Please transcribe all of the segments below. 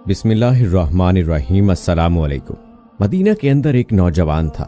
बिस्मिल्लाहिर्रहमानिर्रहीम। अस्सलाम वालेकुम। मदीना के अंदर एक नौजवान था,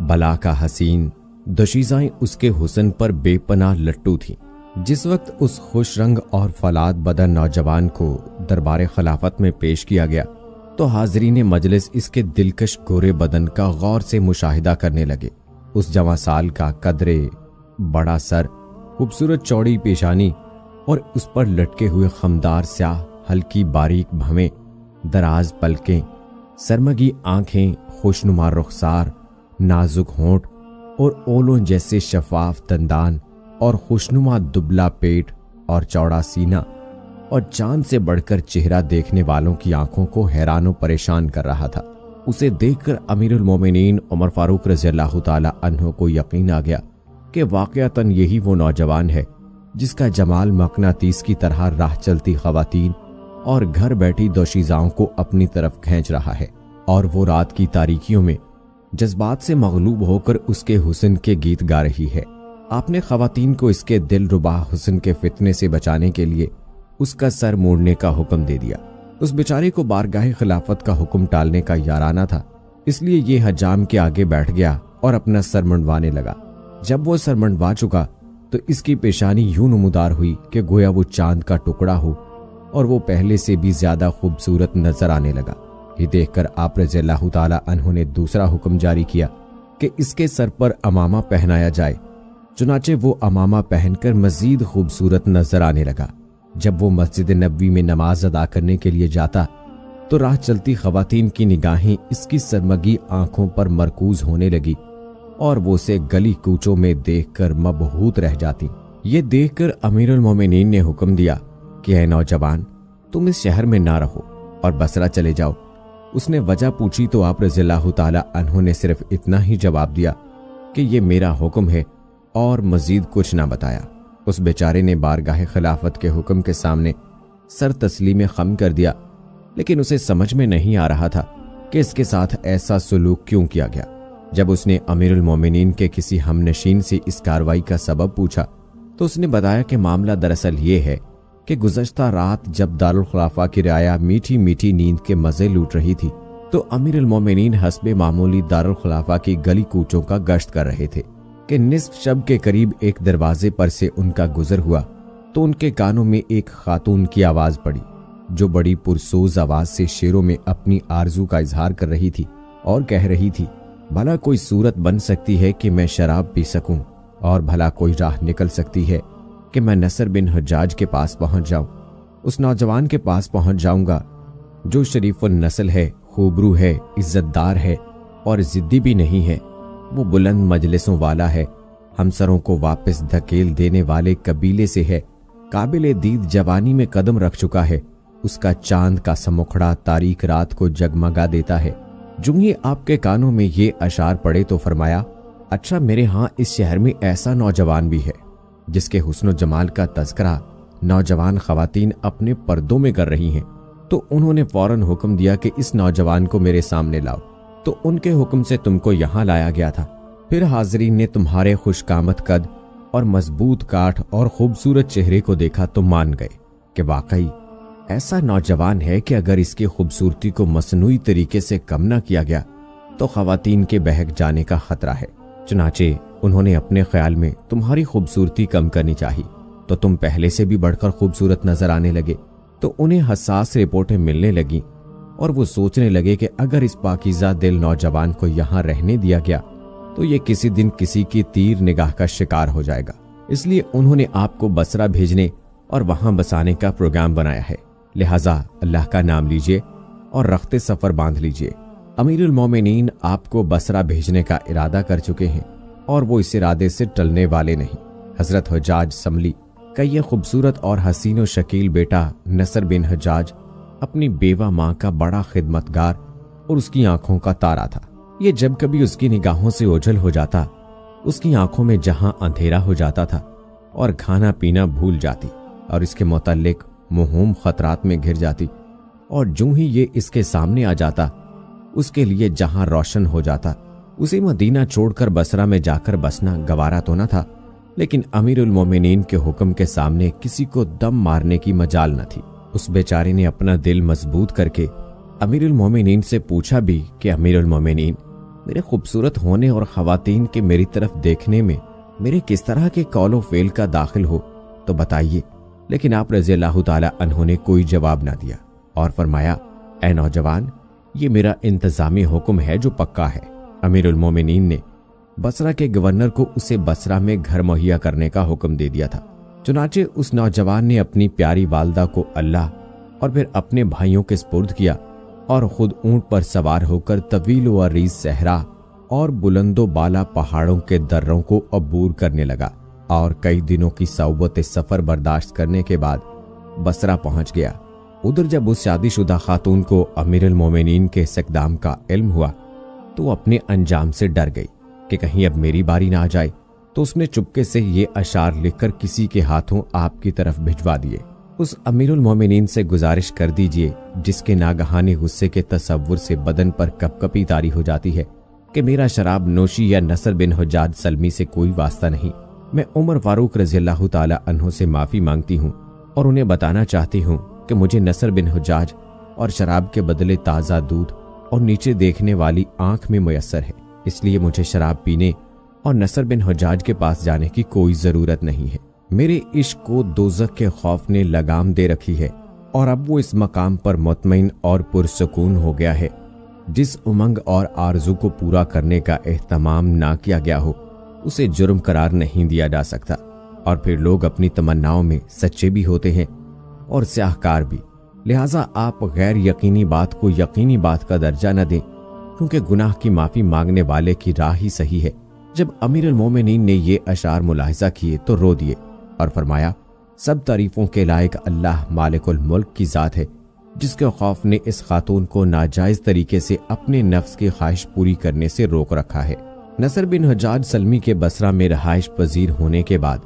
भला का हसीन, दोशीज़ाएं उसके हुस्न पर बेपनाह लट्टू थीं। जिस वक्त उस खुश रंग और फलाद बदन नौजवान को दरबार खिलाफत में पेश किया गया तो हाज़रीन मजलिस इसके दिलकश गोरे बदन का गौर से मुशाहिदा करने लगे। उस जवां साल का कदरे, बड़ा सर, खूबसूरत चौड़ी पेशानी और उस पर लटके हुए खमदार स्याह हल्की बारीक भवें, दराज पलकें, सरमगी आंखें, खुशनुमा रुखसार, नाजुक होंठ और ओलों जैसे शफाफ दंदान और खुशनुमा दुबला पेट और चौड़ा सीना और चांद से बढ़कर चेहरा देखने वालों की आंखों को हैरान परेशान कर रहा था। उसे देखकर अमीरुल मोमिनीन उमर फारूक रज़ियल्लाहु ताला अन्हु को यकीन आ गया कि वाक़अतन यही वो नौजवान है जिसका जमाल मकनातीस की तरह राह चलती खवातीन और घर बैठी दोशीज़ाओं को अपनी तरफ खींच रहा है। और वो रात की तारीकियों में जज्बात से मगलूब होकर उसके हुस्न के गीत गा रही है। आपने खवातीन को इसके दिल रुबा हुस्न के फितने से बचाने के लिए उसका सर मोड़ने का हुक्म दे दिया। उस बेचारे को बारगाह खिलाफत का हुक्म टालने का याराना था, इसलिए ये हजाम के आगे बैठ गया और अपना सर मंडवाने लगा। जब वो सर मंडवा चुका तो इसकी पेशानी यूं नमूदार हुई कि गोया वो चांद का टुकड़ा हो और वो पहले से भी ज्यादा खूबसूरत नजर आने लगा। ये देखकर आप रज़ियल्लाहु ताला अन्हु ने दूसरा हुक्म जारी किया कि इसके सर पर अमामा पहनाया जाए। चुनाचे वो अमामा पहनकर मजीद खूबसूरत नजर आने लगा। जब वो मस्जिद नबवी में नमाज अदा करने के लिए जाता तो राह चलती खवातीन की निगाहें इसकी सरमगी आंखों पर मरकूज होने लगी और वो उसे गली कूचों में देखकर मबहूत रह जाती। ये देखकर अमीरुल मोमिनीन ने हुक्म दिया कि ऐ नौजवान, तुम इस शहर में ना रहो और बसरा चले जाओ। उसने वजह पूछी तो आप रज़ियल्लाहु ताला अन्हु ने सिर्फ इतना ही जवाब दिया कि ये मेरा हुक्म है और मजीद कुछ ना बताया। उस बेचारे ने बारगाह खिलाफत के हुक्म के सामने सर तस्लीम खम कर दिया, लेकिन उसे समझ में नहीं आ रहा था कि इसके साथ ऐसा सुलूक क्यों किया गया। जब उसने अमीरुल मोमिनीन के किसी हमनशीन से इस कार्रवाई का सबब पूछा तो उसने बताया कि मामला दरअसल ये है कि गुज़श्ता रात जब दारुल खुलाफा की रियाया मीठी मीठी नींद के मजे लूट रही थी तो अमीरुल मोमिनीन हस्बे मामूली दारुल खुलाफा की गली कूचों का गश्त कर रहे थे कि निस्फ शब के करीब एक दरवाजे पर से उनका गुजर हुआ तो उनके कानों में एक खातून की आवाज पड़ी जो बड़ी पुरसोज आवाज से शेरों में अपनी आरजू का इजहार कर रही थी और कह रही थी, भला कोई सूरत बन सकती है कि मैं शराब पी सकूं, और भला कोई राह निकल सकती है कि मैं नसर बिन हज्जाज के पास पहुंच जाऊं। उस नौजवान के पास पहुंच जाऊंगा जो शरीफुन नस्ल है, खूबरू है, इज्जतदार है और जिद्दी भी नहीं है। वो बुलंद मजलिसों वाला है, हमसरों को वापस धकेल देने वाले कबीले से है, काबिले दीद जवानी में कदम रख चुका है। उसका चांद का समुखड़ा तारीक रात को जगमगा देता है। जो ही आपके कानों में ये अशार पड़े तो फरमाया, अच्छा मेरे यहाँ इस शहर में ऐसा नौजवान भी है जिसके हुस्न जमाल का तज़किरा नौजवान खवातीन अपने पर्दों में कर रही हैं। तो उन्होंने फौरन हुक्म दिया कि इस नौजवान को मेरे सामने लाओ। तो उनके हुक्म से तुमको यहाँ लाया गया था। फिर हाज़रीन ने तुम्हारे खुशकामत कद और मजबूत काठ और खूबसूरत चेहरे को देखा तो मान गए कि वाकई ऐसा नौजवान है कि अगर इसकी खूबसूरती को मसनूई तरीके से कम ना किया गया तो खवातीन के बहक जाने का खतरा है। चुनाचे उन्होंने अपने ख्याल में तुम्हारी खूबसूरती कम करनी चाहिए तो तुम पहले से भी बढ़कर खूबसूरत नजर आने लगे। तो उन्हें हसास रिपोर्टें मिलने लगी और वो सोचने लगे कि अगर इस पाकीज़ा दिल नौजवान को यहाँ रहने दिया गया तो ये किसी दिन किसी की तीर निगाह का शिकार हो जाएगा। इसलिए उन्होंने आपको बसरा भेजने और वहां बसाने का प्रोग्राम बनाया है। लिहाजा अल्लाह का नाम लीजिए और रख्ते सफर बांध लीजिए। अमीरुल मोमिनीन आपको बसरा भेजने का इरादा कर चुके हैं और वो इस इरादे से टलने वाले नहीं। हजरत हज्जाज समली का ये खूबसूरत और हसीन व शकील बेटा नसर बिन हज्जाज अपनी बेवा माँ का बड़ा खिदमतगार और उसकी आंखों का तारा था। ये जब कभी उसकी निगाहों से ओझल हो जाता, उसकी आंखों में जहां अंधेरा हो जाता था और खाना पीना भूल जाती और इसके मुतल्लिक मुहूम खतरात में घिर जाती, और जो ही ये इसके सामने आ जाता उसके लिए जहां रोशन हो जाता उसे मदीना छोड़कर बसरा में जाकर बसना गवारा तो न था, लेकिन अमीरुल मोमिनीन के हुक्म के सामने किसी को दम मारने की मजाल न थी। उस बेचारे ने अपना दिल मजबूत करके अमीर उल मोमिनीन से पूछा भी कि अमीर उल मोमिनीन, मेरे खूबसूरत होने और ख़वातीन के मेरी तरफ देखने में मेरे किस तरह के कौल व फेल का दाखिल हो तो बताइए। लेकिन आप रज़ी अल्लाह ताला अन्हु ने कोई जवाब ना दिया और फरमाया, ऐ नौजवान, ये मेरा इंतज़ामी हुक्म है जो पक्का है। अमीर उल मोमिनीन ने बसरा के गवर्नर को उसे बसरा में घर मुहैया करने का हुक्म दे दिया था। चुनाचे उस नौजवान ने अपनी प्यारी वालदा को अल्लाह और फिर अपने भाइयों के स्पुर्द किया और खुद ऊंट पर सवार होकर तवील व अरीज सहरा और बुलंदो बाला पहाड़ों के दर्रों को अबूर करने लगा और कई दिनों की सौबत सफर बर्दाश्त करने के बाद बसरा पहुंच गया। उधर जब उस शादीशुदा खातून को अमीर उल मोमिनीन के इस इक़दाम का इल्म हुआ तो वो अपने अंजाम से डर गई कि कहीं अब मेरी बारी ना आ जाए, तो उसने चुपके से ये अशार लिखकर किसी के हाथों आपकी तरफ भिजवा दिए। उस अमीरुल मोमिनीन से गुजारिश कर दीजिए जिसके नागहानी गुस्से के तसव्वुर से बदन पर कपकपी तारी हो जाती है कि मेरा शराब नोशी या नसर बिन हुज्जाज सलमी से कोई वास्ता नहीं। मैं उमर फारूक रज़ी अल्लाह ताला अन्हु से माफ़ी मांगती हूँ और उन्हें बताना चाहती हूँ कि मुझे नसर बिन हुज्जाज और शराब के बदले ताज़ा दूध और नीचे देखने वाली आंख में मुयस्सर है, इसलिए मुझे शराब पीने और नसर बिन हुज्जाज के पास जाने की कोई ज़रूरत नहीं है। मेरे इश्क को दोज़ख के खौफ ने लगाम दे रखी है और अब वो इस मकाम पर मुतमईन और पुरसुकून हो गया है। जिस उमंग और आरज़ू को पूरा करने का एहतमाम ना किया गया हो उसे जुर्म करार नहीं दिया जा सकता। और फिर लोग अपनी तमन्नाओं में सच्चे भी होते हैं और स्याहकार भी, लिहाजा आप गैर यकीनी बात को यकीनी बात का दर्जा न दें, क्योंकि गुनाह की माफ़ी मांगने वाले की राह ही सही है। जब अमीर अल मोमिनीन ने ये अशार मुलाहिजा किए तो रो दिए और फरमाया, सब तारीफों के लायक अल्लाह मालिकुल मुल्क की ज़ात है जिसके खौफ ने इस खातून को नाजायज तरीके से अपने नफ्स की ख्वाहिश पूरी करने से रोक रखा है। नसर बिन हुज्जाज सलमी के बसरा में रहाइश पजीर होने के बाद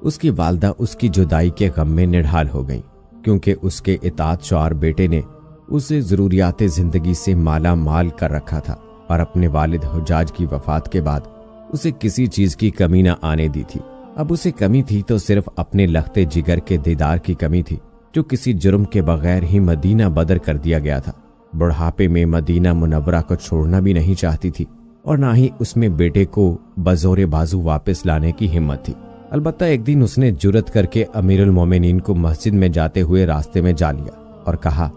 उसकी वालदा उसकी जुदाई के गम में निढाल हो गई, क्योंकि उसके इताअतशुआर बेटे ने उसे ज़रूरियात ज़िंदगी से माला माल कर रखा था और अपने वालिद हुज्जाज की वफात के बाद उसे किसी चीज़ की कमी न आने दी थी। अब उसे कमी थी तो सिर्फ अपने लख्ते जिगर के दीदार की कमी थी, जो किसी जुर्म के बगैर ही मदीना बदर कर दिया गया था। बुढ़ापे में मदीना मुनव्वरा को छोड़ना भी नहीं चाहती थी और ना ही उसमें बेटे को बज़ोरे बाजू वापस लाने की हिम्मत थी। अलबत्ता एक दिन उसने जुरत करके अमीरुल मोमिनीन को मस्जिद में जाते हुए रास्ते में जा लिया और कहा,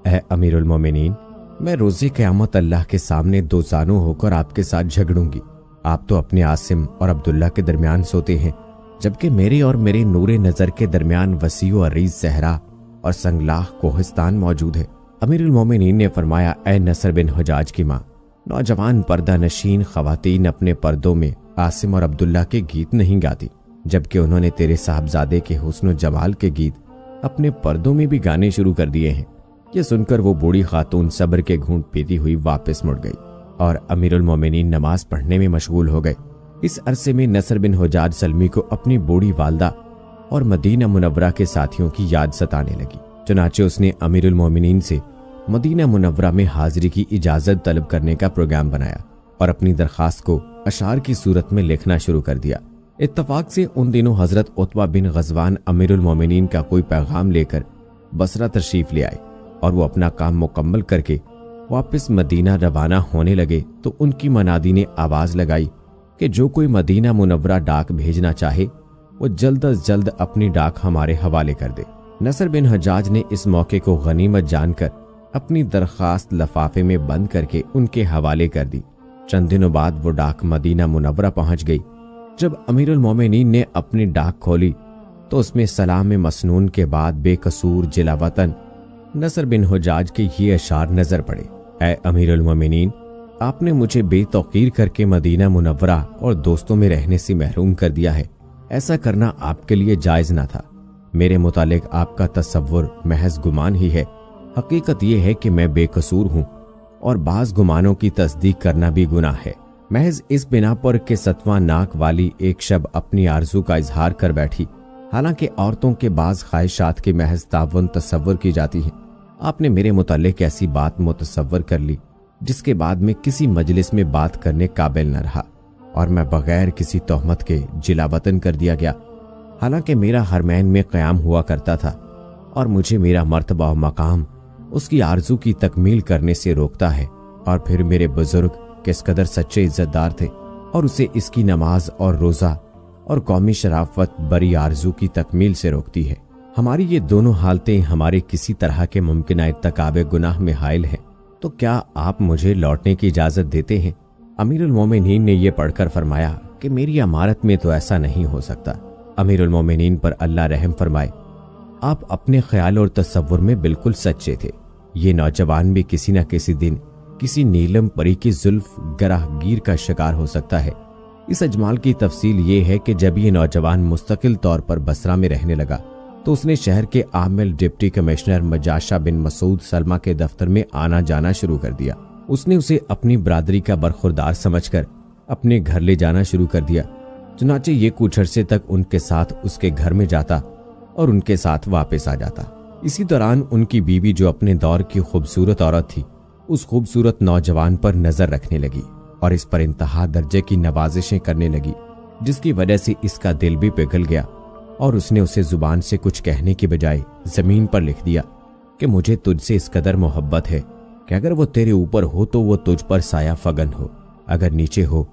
ऐ अमीरुल मोमिनीन, मैं रोज़े क़यामत अल्लाह के सामने दो जानू होकर आपके साथ झगड़ूंगी। आप तो अपने आसिम और अब्दुल्ला के दरमियान सोते हैं, जबकि मेरे और मेरे नूरे नज़र के दरमियान वसीओ अरीज सहरा और संगलाख कोहिस्तान मौजूद है। अमीरुल मोमिनीन ने फरमाया, ऐ नसर बिन हुज्जाज की माँ, नौजवान पर्दा नशीन ख़वातीन अपने पर्दों में आसिम और अब्दुल्ला के गीत नहीं गाती, जबकि उन्होंने तेरे साहबजादे के हुस्न जमाल के गीत अपने पर्दों में भी गाने शुरू कर दिए हैं। ये सुनकर वो बूढ़ी खातून सब्र के घूंट पीती हुई वापस मुड़ गई और अमीरुल मोमिनीन नमाज पढ़ने में मशगूल हो गए। इस अरसे में नसर बिन हुज्जाज सलमी को अपनी बूढ़ी वालदा और मदीना मुनव्वरा के साथियों की याद सताने लगी। चुनाचे उसने अमीरुल मोमिनीन से मदीना मुनव्वरा में हाजिरी की इजाज़त तलब करने का प्रोग्राम बनाया और अपनी दरख्वास्त को अशार की सूरत में लिखना शुरू कर दिया। इत्तफाक से उन दिनों हजरत उतबा बिन गज़वान अमीरुल मोमिनीन का कोई पैगाम लेकर बसरा तशरीफ ले आए और वो अपना काम मुकम्मल करके वापस मदीना रवाना होने लगे तो उनकी मनादी ने आवाज़ लगाई कि जो कोई मदीना मुनव्वरा डाक भेजना चाहे वो जल्द अज जल्द अपनी डाक हमारे हवाले कर दे। नसर बिन हुज्जाज ने इस मौके को गनीमत जानकर अपनी दरख्वास्त लफाफे में बंद करके उनके हवाले कर दी। चंद दिनों बाद वो डाक मदीना मुनव्वरा पहुंच गई। जब अमीरुल मोमिनीन ने अपनी डाक खोली तो उसमें सलाम मसनून के बाद बेकसूर जिला वतन नसर बिन हुज्जाज के ये अशार नजर पड़े। ऐ अमीरुल मोमिनीन, आपने मुझे बेतौकीर करके मदीना मुनव्वरा और दोस्तों में रहने से महरूम कर दिया है। ऐसा करना आपके लिए जायज ना था। मेरे मुतालिक आपका तसव्वुर महज गुमान ही है। हकीकत यह है कि मैं बेकसूर हूँ और बाज गुमानों की तस्दीक करना भी गुनाह है। महज इस बिना पर कि सतवां नाक वाली एक शब अपनी आरजू का इजहार कर बैठी, हालांकि औरतों के बाज ख्वाहिशात के महज तावन तसव्वुर की जाती है। आपने मेरे मुतालिक ऐसी बात मुतसव्वर कर ली जिसके बाद में किसी मजलिस में बात करने काबिल न रहा और मैं बगैर किसी तोहमत के जिला वतन कर दिया गया। हालांकि मेरा हरमैन में क़याम हुआ करता था اور مجھے میرا مرتبہ و مقام اس کی آرزو کی تکمیل کرنے سے روکتا ہے، اور پھر میرے بزرگ کس قدر سچے عزت دار تھے اور اسے اس کی نماز اور روزہ اور قومی شرافت بری آرزو کی تکمیل سے روکتی ہے۔ ہماری یہ دونوں حالتیں ہمارے کسی طرح کے ممکنہ ارتکاب گناہ میں حائل ہیں، تو کیا آپ مجھے لوٹنے کی اجازت دیتے ہیں؟ امیر المومنین نے یہ پڑھ کر فرمایا کہ میری امارت میں تو ایسا نہیں ہو سکتا۔ امیر المومنین پر اللہ رحم فرمائے، آپ اپنے خیال اور تصور میں بالکل سچے تھے۔ یہ نوجوان بھی کسی نہ کسی دن کسی نیلم پری کی زلف گراہ گیر کا شکار ہو سکتا ہے۔ اس اجمال کی تفصیل یہ ہے کہ جب یہ نوجوان مستقل طور پر بصرہ میں رہنے لگا تو اس نے شہر کے عامل ڈپٹی کمشنر مجاشہ بن مسعود سلمہ کے دفتر میں آنا جانا شروع کر دیا۔ اس نے اسے اپنی برادری کا برخوردار سمجھ کر اپنے گھر لے جانا شروع کر دیا۔ چنانچہ یہ کچھ عرصے تک ان کے ساتھ اس کے گھر میں جاتا اور ان کے ساتھ واپس آ جاتا۔ اسی دوران ان کی بیوی جو اپنے دور کی خوبصورت عورت تھی، اس خوبصورت نوجوان پر نظر رکھنے لگی اور اس پر انتہا درجے کی نوازشیں کرنے لگی، جس کی وجہ سے اس کا دل بھی پگھل گیا اور اس نے اسے زبان سے کچھ کہنے کی بجائے زمین پر لکھ دیا کہ مجھے تجھ سے اس قدر محبت ہے کہ اگر وہ تیرے اوپر ہو تو وہ تجھ پر سایہ فگن ہو، اگر نیچے ہو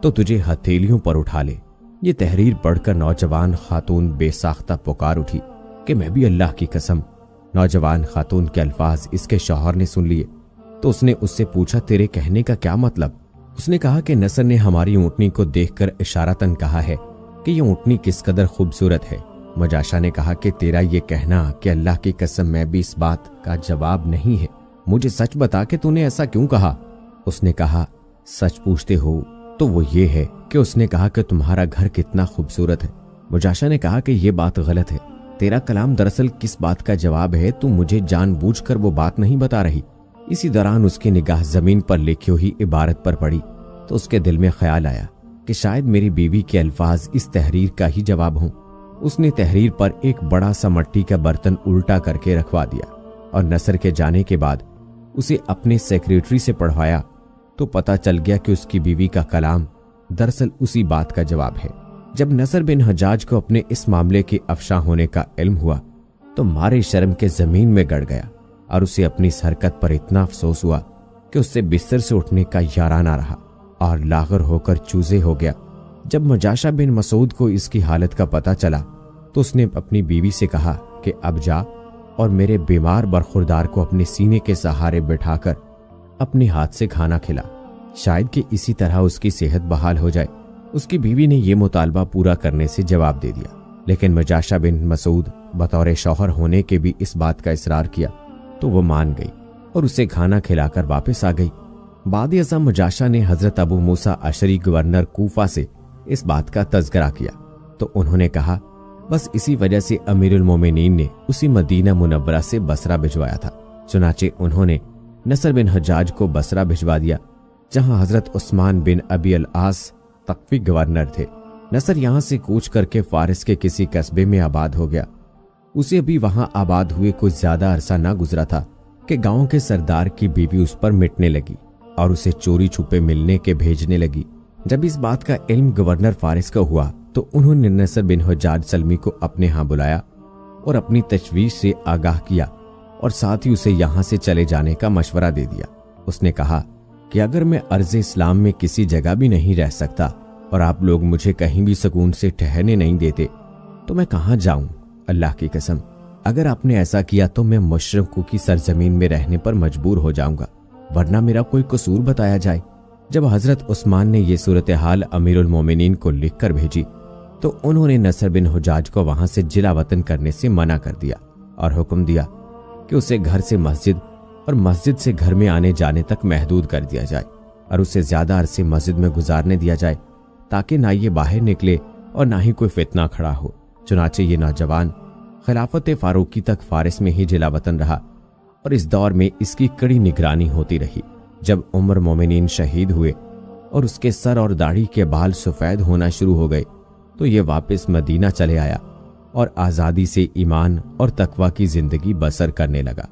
تو تجھے ہتھیلیوں پر اٹھا لے۔ یہ تحریر پڑھ کر نوجوان خاتون بے ساختہ پکار اٹھی کہ میں بھی اللہ کی قسم۔ نوجوان خاتون کے الفاظ اس کے شوہر نے سن لیے تو اس نے اس سے پوچھا، تیرے کہنے کا کیا مطلب؟ اس نے کہا کہ نصر نے ہماری اونٹنی کو دیکھ کر اشارتاً کہا ہے کہ یہ اونٹنی کس قدر خوبصورت ہے۔ مجاشہ نے کہا کہ تیرا یہ کہنا کہ اللہ کی قسم میں بھی اس بات کا جواب نہیں ہے، مجھے سچ بتا کہ تو نے ایسا کیوں کہا؟ اس نے کہا، سچ پوچھتے ہو تو وہ یہ ہے کہ اس نے کہا کہ تمہارا گھر کتنا خوبصورت ہے۔ مجاشہ نے کہا کہ یہ بات غلط ہے، تیرا کلام دراصل کس بات کا جواب ہے؟ تو مجھے جان بوجھ کر وہ بات نہیں بتا رہی۔ اسی دوران اس کی نگاہ زمین پر لکھی ہوئی عبارت پر پڑی تو اس کے دل میں خیال آیا کہ شاید میری بیوی کے الفاظ اس تحریر کا ہی جواب ہوں۔ اس نے تحریر پر ایک بڑا سا مٹی کا برتن الٹا کر کے رکھوا دیا اور نصر کے جانے کے بعد اسے اپنے سیکریٹری سے پڑھوایا تو پتہ چل گیا کہ اس کی بیوی کا کلام دراصل اسی بات کا جواب ہے۔ جب نصر بن حجاج کو اپنے اس معاملے کے افشاں ہونے کا علم ہوا تو مارے شرم کے زمین میں گڑ گیا اور اسے اپنی اس حرکت پر اتنا افسوس ہوا کہ اس سے بستر سے اٹھنے کا یارہ نہ رہا اور لاغر ہو کر چوزے ہو گیا۔ جب مجاشہ بن مسعود کو اس کی حالت کا پتہ چلا تو اس نے اپنی بیوی سے کہا کہ اب جا اور میرے بیمار برخوردار کو اپنے سینے کے سہارے بٹھا کر اپنے ہاتھ سے کھانا کھلا، شاید کہ اسی طرح اس کی صحت بحال ہو جائے۔ اس کی بیوی نے یہ مطالبہ پورا کرنے سے جواب دے دیا، لیکن مجاشہ بن مسعود بطور شوہر ہونے کے بھی اس بات کا اصرار کیا تو وہ مان گئی اور اسے کھانا کھلا کر واپس آ گئی۔ بعد ازاں مجاشہ نے حضرت ابو موسیٰ اشعری گورنر کوفہ سے اس بات کا تذکرہ کیا تو انہوں نے کہا بس اسی وجہ سے امیر المومنین نے اسی مدینہ منورہ سے بصرہ بھجوایا تھا۔ چنانچہ انہوں نے نصر بن حجاج کو بصرہ بھجوا دیا جہاں حضرت عثمان بن ابی العاص تقفی گورنر تھے۔ نصر یہاں سے کوچ کر کے فارس کے کسی قصبے میں آباد ہو گیا۔ اسے بھی وہاں آباد ہوئے کچھ زیادہ عرصہ نہ گزرا تھا کہ گاؤں کے سردار کی بیوی اس پر مٹنے لگی اور اسے چوری چھپے ملنے کے بھیجنے لگی۔ جب اس بات کا علم گورنر فارس کا ہوا تو انہوں نے نصر بن حجاج سلمی کو اپنے ہاں بلایا اور اپنی تشویش سے آگاہ کیا اور ساتھ ہی اسے یہاں سے چلے جانے کا مشورہ دے دیا۔ اس نے کہا کہ اگر میں ارض اسلام میں کسی جگہ بھی نہیں رہ سکتا اور آپ لوگ مجھے کہیں بھی سکون سے ٹھہرنے نہیں دیتے تو میں کہاں جاؤں؟ اللہ کی قسم اگر آپ نے ایسا کیا تو میں مشرقوں کی سرزمین میں رہنے پر مجبور ہو جاؤں گا، ورنہ میرا کوئی قصور بتایا جائے۔ جب حضرت عثمان نے یہ صورتحال امیر المومنین کو لکھ کر بھیجی تو انہوں نے نصر بن حجاج کو وہاں سے جلا وطن کرنے سے منع کر دیا اور حکم دیا کہ اسے گھر سے مسجد اور مسجد سے گھر میں آنے جانے تک محدود کر دیا جائے اور اسے زیادہ عرصے مسجد میں گزارنے دیا جائے تاکہ نہ یہ باہر نکلے اور نہ ہی کوئی فتنہ کھڑا ہو۔ چنانچہ یہ نوجوان خلافت فاروقی تک فارس میں ہی جلا وطن رہا اور اس دور میں اس کی کڑی نگرانی ہوتی رہی۔ جب عمر مومنین شہید ہوئے اور اس کے سر اور داڑھی کے بال سفید ہونا شروع ہو گئے تو یہ واپس مدینہ چلے آیا اور آزادی سے ایمان اور تقوی کی زندگی بسر کرنے لگا۔